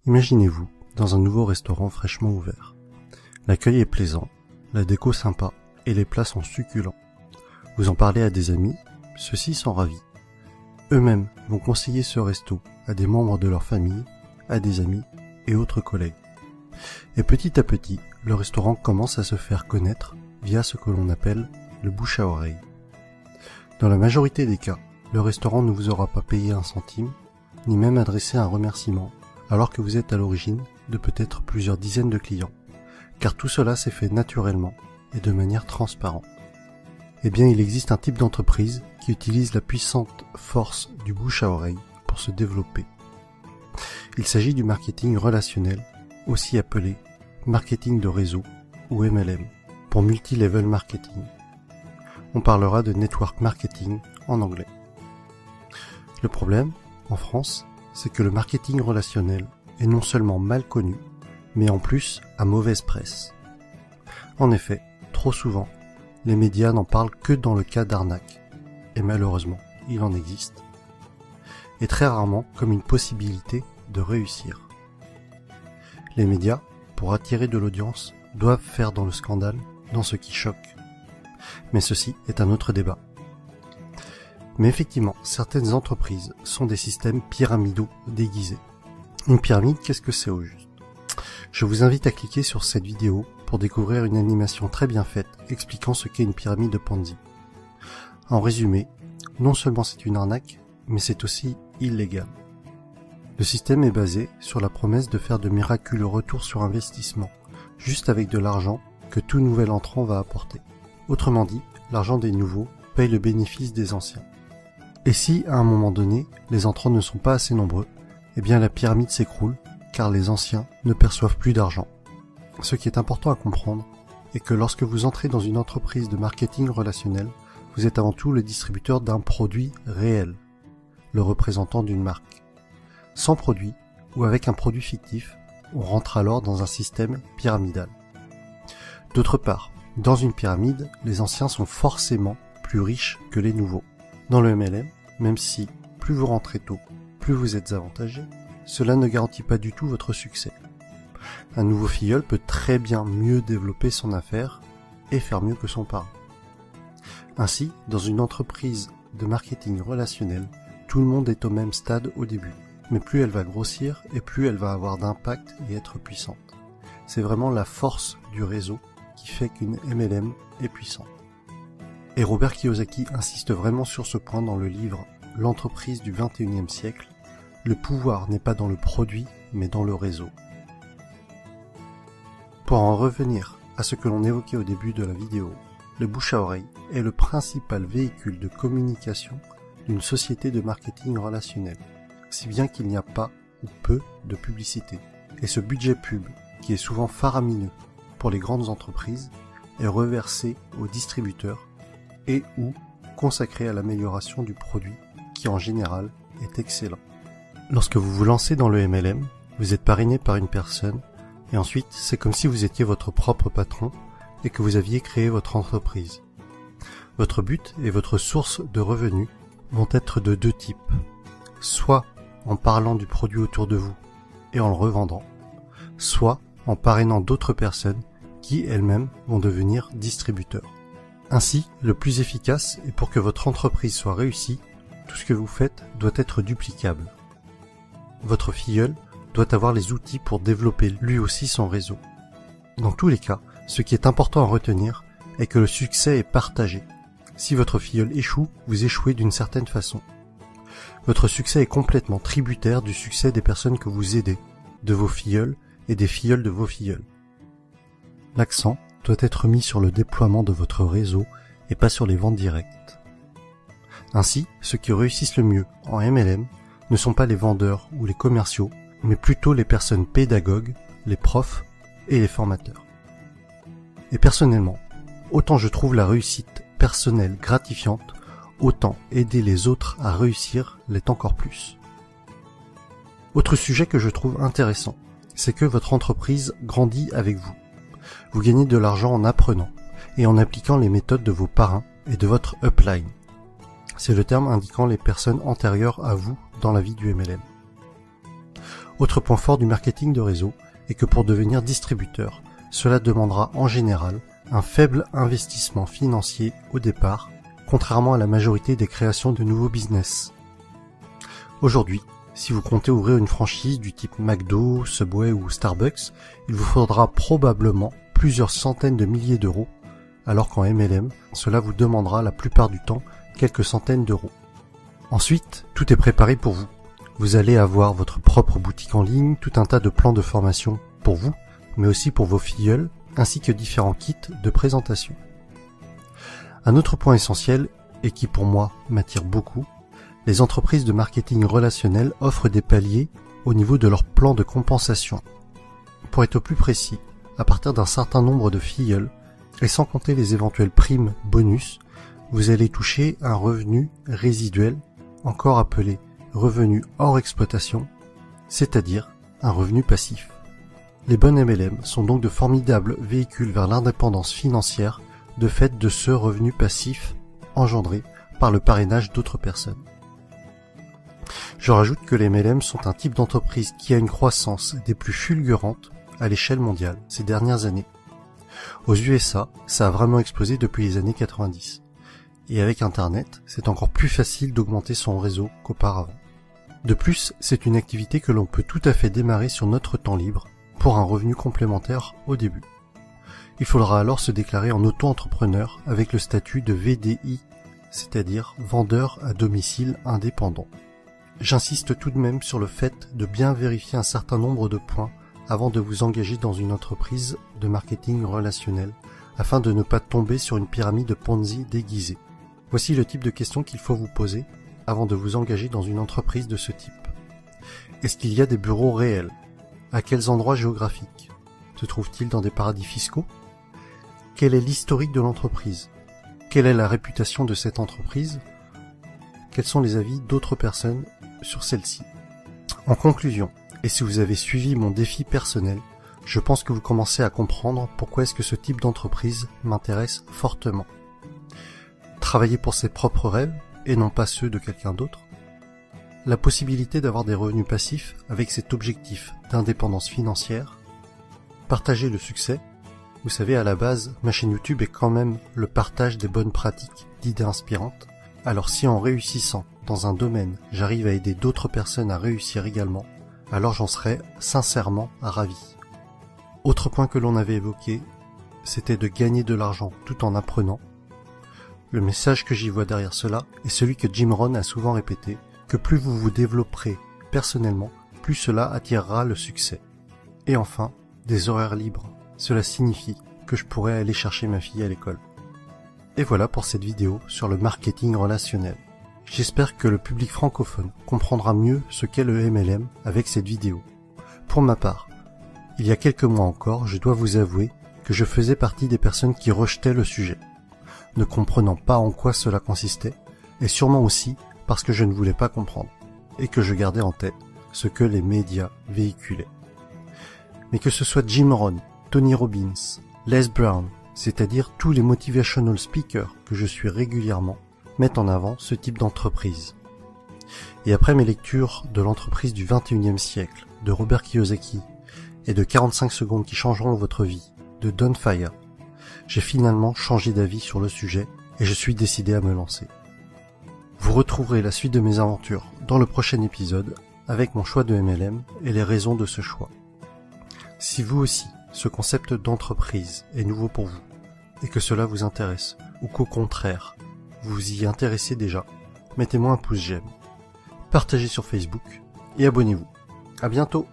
Imaginez-vous dans un nouveau restaurant fraîchement ouvert. L'accueil est plaisant, la déco sympa et les plats sont succulents. Vous en parlez à des amis, ceux-ci sont ravis. Eux-mêmes vont conseiller ce resto à des membres de leur famille, à des amis et autres collègues. Et petit à petit, le restaurant commence à se faire connaître via ce que l'on appelle le bouche à oreille. Dans la majorité des cas, le restaurant ne vous aura pas payé un centime, ni même adressé un remerciement, alors que vous êtes à l'origine de peut-être plusieurs dizaines de clients, car tout cela s'est fait naturellement et de manière transparente. Eh bien, il existe un type d'entreprise qui utilise la puissante force du bouche à oreille pour se développer. Il s'agit du marketing relationnel, aussi appelé marketing de réseau ou MLM, pour multi-level marketing. On parlera de network marketing en anglais. Le problème, en France, c'est que le marketing relationnel est non seulement mal connu, mais en plus à mauvaise presse. En effet, trop souvent, les médias n'en parlent que dans le cas d'arnaque, et malheureusement, il en existe, et très rarement comme une possibilité de réussir. Les médias, pour attirer de l'audience, doivent faire dans le scandale, dans ce qui choque. Mais ceci est un autre débat. Mais effectivement, certaines entreprises sont des systèmes pyramidaux déguisés. Une pyramide, qu'est-ce que c'est au juste ? Je vous invite à cliquer sur cette vidéo pour découvrir une animation très bien faite expliquant ce qu'est une pyramide de Ponzi. En résumé, non seulement c'est une arnaque, mais c'est aussi illégal. Le système est basé sur la promesse de faire de miraculeux retours sur investissement, juste avec de l'argent que tout nouvel entrant va apporter. Autrement dit, l'argent des nouveaux paye le bénéfice des anciens. Et si, à un moment donné, les entrants ne sont pas assez nombreux, eh bien la pyramide s'écroule, car les anciens ne perçoivent plus d'argent. Ce qui est important à comprendre est que lorsque vous entrez dans une entreprise de marketing relationnel, vous êtes avant tout le distributeur d'un produit réel, le représentant d'une marque. Sans produit, ou avec un produit fictif, on rentre alors dans un système pyramidal. D'autre part, dans une pyramide, les anciens sont forcément plus riches que les nouveaux. Dans le MLM, même si plus vous rentrez tôt, plus vous êtes avantagé, cela ne garantit pas du tout votre succès. Un nouveau filleul peut très bien mieux développer son affaire et faire mieux que son parent. Ainsi, dans une entreprise de marketing relationnel, tout le monde est au même stade au début, mais plus elle va grossir et plus elle va avoir d'impact et être puissante. C'est vraiment la force du réseau qui fait qu'une MLM est puissante. Et Robert Kiyosaki insiste vraiment sur ce point dans le livre « L'entreprise du 21e siècle ». Le pouvoir n'est pas dans le produit, mais dans le réseau. Pour en revenir à ce que l'on évoquait au début de la vidéo, le bouche à oreille est le principal véhicule de communication d'une société de marketing relationnel, si bien qu'il n'y a pas ou peu de publicité. Et ce budget pub, qui est souvent faramineux pour les grandes entreprises, est reversé aux distributeurs et ou consacré à l'amélioration du produit, qui en général est excellent. Lorsque vous vous lancez dans le MLM, vous êtes parrainé par une personne, et ensuite c'est comme si vous étiez votre propre patron et que vous aviez créé votre entreprise. Votre but et votre source de revenus vont être de deux types. Soit en parlant du produit autour de vous et en le revendant, soit en parrainant d'autres personnes qui elles-mêmes vont devenir distributeurs. Ainsi, le plus efficace et pour que votre entreprise soit réussie, tout ce que vous faites doit être duplicable. Votre filleul doit avoir les outils pour développer lui aussi son réseau. Dans tous les cas, ce qui est important à retenir est que le succès est partagé. Si votre filleul échoue, vous échouez d'une certaine façon. Votre succès est complètement tributaire du succès des personnes que vous aidez, de vos filleuls et des filleuls de vos filleuls. L'accent doit être mis sur le déploiement de votre réseau et pas sur les ventes directes. Ainsi, ceux qui réussissent le mieux en MLM ne sont pas les vendeurs ou les commerciaux, mais plutôt les personnes pédagogues, les profs et les formateurs. Et personnellement, autant je trouve la réussite personnelle gratifiante, autant aider les autres à réussir l'est encore plus. Autre sujet que je trouve intéressant, c'est que votre entreprise grandit avec vous. Vous gagnez de l'argent en apprenant et en appliquant les méthodes de vos parrains et de votre upline. C'est le terme indiquant les personnes antérieures à vous dans la vie du MLM. Autre point fort du marketing de réseau est que pour devenir distributeur, cela demandera en général un faible investissement financier au départ, contrairement à la majorité des créations de nouveaux business. Aujourd'hui, si vous comptez ouvrir une franchise du type McDo, Subway ou Starbucks, il vous faudra probablement plusieurs centaines de milliers d'euros, alors qu'en MLM, cela vous demandera la plupart du temps quelques centaines d'euros. Ensuite, tout est préparé pour vous. Vous allez avoir votre propre boutique en ligne, tout un tas de plans de formation pour vous, mais aussi pour vos filleuls, ainsi que différents kits de présentation. Un autre point essentiel, et qui pour moi m'attire beaucoup, les entreprises de marketing relationnel offrent des paliers au niveau de leur plan de compensation. Pour être plus précis, à partir d'un certain nombre de filleuls, et sans compter les éventuelles primes bonus, vous allez toucher un revenu résiduel, encore appelé revenu hors exploitation, c'est-à-dire un revenu passif. Les bonnes MLM sont donc de formidables véhicules vers l'indépendance financière de fait de ce revenu passif engendré par le parrainage d'autres personnes. Je rajoute que les MLM sont un type d'entreprise qui a une croissance des plus fulgurantes à l'échelle mondiale ces dernières années. Aux USA, ça a vraiment explosé depuis les années 90. Et avec Internet, c'est encore plus facile d'augmenter son réseau qu'auparavant. De plus, c'est une activité que l'on peut tout à fait démarrer sur notre temps libre pour un revenu complémentaire au début. Il faudra alors se déclarer en auto-entrepreneur avec le statut de VDI, c'est-à-dire vendeur à domicile indépendant. J'insiste tout de même sur le fait de bien vérifier un certain nombre de points avant de vous engager dans une entreprise de marketing relationnel afin de ne pas tomber sur une pyramide Ponzi déguisée. Voici le type de questions qu'il faut vous poser avant de vous engager dans une entreprise de ce type. Est-ce qu'il y a des bureaux réels? À quels endroits géographiques? Se trouve-t-il dans des paradis fiscaux? Quel est l'historique de l'entreprise? Quelle est la réputation de cette entreprise? Quels sont les avis d'autres personnes sur celle-ci? En conclusion, et si vous avez suivi mon défi personnel, je pense que vous commencez à comprendre pourquoi est-ce que ce type d'entreprise m'intéresse fortement. Travailler pour ses propres rêves et non pas ceux de quelqu'un d'autre. La possibilité d'avoir des revenus passifs avec cet objectif d'indépendance financière. Partager le succès. Vous savez, à la base, ma chaîne YouTube est quand même le partage des bonnes pratiques, d'idées inspirantes. Alors si en réussissant dans un domaine, j'arrive à aider d'autres personnes à réussir également, alors j'en serais sincèrement ravi. Autre point que l'on avait évoqué, c'était de gagner de l'argent tout en apprenant. Le message que j'y vois derrière cela est celui que Jim Rohn a souvent répété, que plus vous vous développerez personnellement, plus cela attirera le succès. Et enfin, des horaires libres. Cela signifie que je pourrais aller chercher ma fille à l'école. Et voilà pour cette vidéo sur le marketing relationnel. J'espère que le public francophone comprendra mieux ce qu'est le MLM avec cette vidéo. Pour ma part, il y a quelques mois encore, je dois vous avouer que je faisais partie des personnes qui rejetaient le sujet, ne comprenant pas en quoi cela consistait, et sûrement aussi parce que je ne voulais pas comprendre, et que je gardais en tête ce que les médias véhiculaient. Mais que ce soit Jim Rohn, Tony Robbins, Les Brown, c'est-à-dire tous les motivational speakers que je suis régulièrement, mettent en avant ce type d'entreprise. Et après mes lectures de l'entreprise du 21e siècle, de Robert Kiyosaki, et de 45 secondes qui changeront votre vie, de Don Fire, j'ai finalement changé d'avis sur le sujet et je suis décidé à me lancer. Vous retrouverez la suite de mes aventures dans le prochain épisode avec mon choix de MLM et les raisons de ce choix. Si vous aussi, ce concept d'entreprise est nouveau pour vous et que cela vous intéresse ou qu'au contraire, vous vous y intéressez déjà, mettez-moi un pouce j'aime, partagez sur Facebook et abonnez-vous. À bientôt!